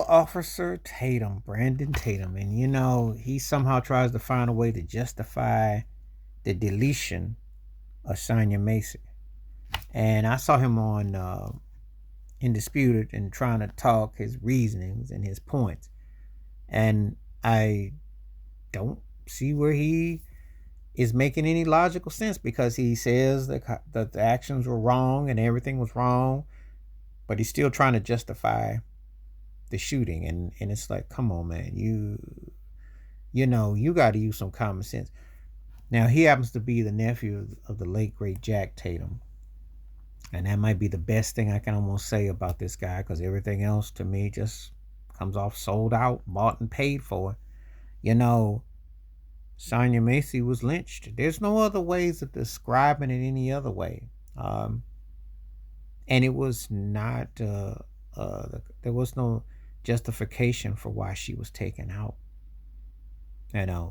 Little Officer Tatum, Brandon Tatum, and he somehow tries to find a way to justify the deletion of Sonya Massey. And I saw him on Indisputed and trying to talk his reasonings and his points. And I don't see where he is making any logical sense, because he says that the actions were wrong and everything was wrong, but he's still trying to justify the shooting. And it's like, come on, man, you got to use some common sense. Now, he happens to be the nephew of the late great Jack Tatum, and that might be the best thing I can almost say about this guy, because everything else to me just comes off sold out, bought and paid for. You know, Sonya Massey was lynched. There's no other ways of describing it any other way. And it was not, there was no justification for why she was taken out.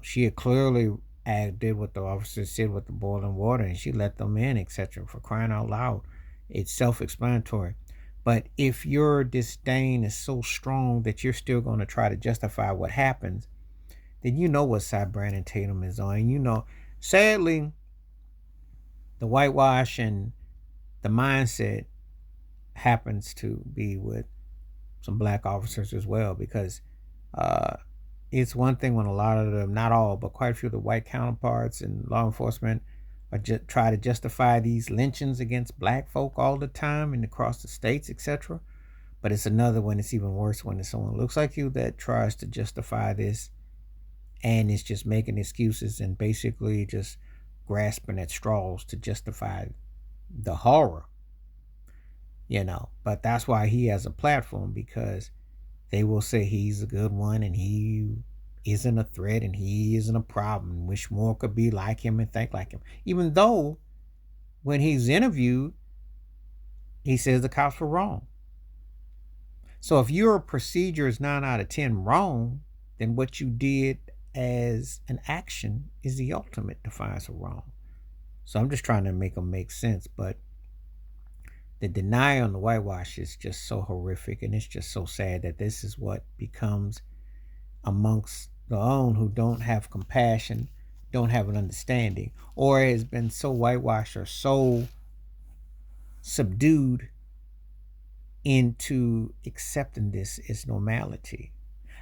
She had clearly did what the officer said with the boiling water, and she let them in, etc. For crying out loud. It's self-explanatory. But if your disdain is so strong that you're still going to try to justify what happens, then you know what side Brandon Tatum is on. Sadly, the whitewash and the mindset happens to be with some black officers as well, because it's one thing when a lot of them, not all, but quite a few of the white counterparts in law enforcement try to justify these lynchings against black folk all the time and across the states, etc. But it's another one. It's even worse when it's someone who looks like you that tries to justify this, and it's just making excuses and basically just grasping at straws to justify the horror. But that's why he has a platform, because they will say he's a good one and he isn't a threat and he isn't a problem. Wish more could be like him and think like him. Even though when he's interviewed, he says the cops were wrong. So if your procedure is 9 out of 10 wrong, then what you did as an action is the ultimate defiance of wrong. So I'm just trying to make them make sense. But the denial on the whitewash is just so horrific, and it's just so sad that this is what becomes amongst the own who don't have compassion, don't have an understanding, or has been so whitewashed or so subdued into accepting this as normality.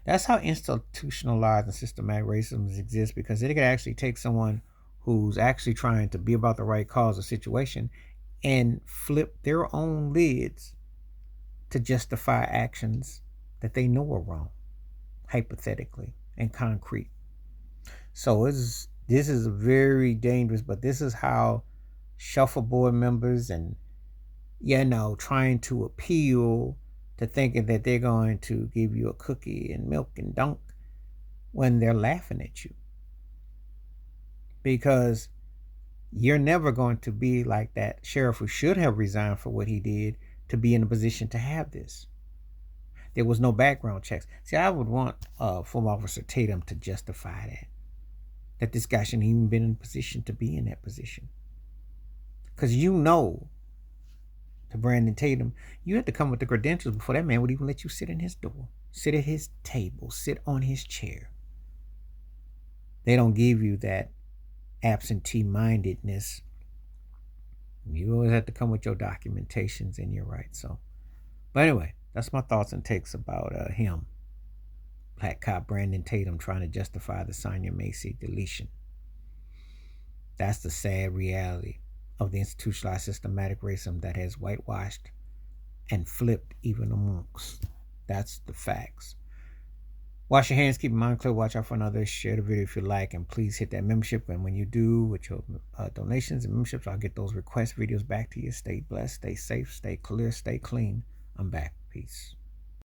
That's how institutionalized and systematic racism exists, because it can actually take someone who's actually trying to be about the right cause or situation and flip their own lids to justify actions that they know are wrong, hypothetically and concrete. So this is very dangerous, but this is how shuffleboard members and trying to appeal to thinking that they're going to give you a cookie and milk and dunk when they're laughing at you. Because you're never going to be like that sheriff who should have resigned for what he did to be in a position to have this. There was no background checks. See, I would want former Officer Tatum to justify that this guy shouldn't even been in a position to be in that position. Because to Brandon Tatum, you had to come with the credentials before that man would even let you sit in his door, sit at his table, sit on his chair. They don't give you that absentee-mindedness. You always have to come with your documentations and your rights. But anyway, that's my thoughts and takes about him, Black Cop Brandon Tatum, trying to justify the Sonya Massey deletion. That's the sad reality of the institutionalized systematic racism that has whitewashed and flipped even amongst. That's the facts. Wash your hands, keep your mind clear, watch out for another, share the video if you like, and please hit that membership. And when you do with your donations and memberships, I'll get those request videos back to you. Stay blessed, stay safe, stay clear, stay clean. I'm back. Peace.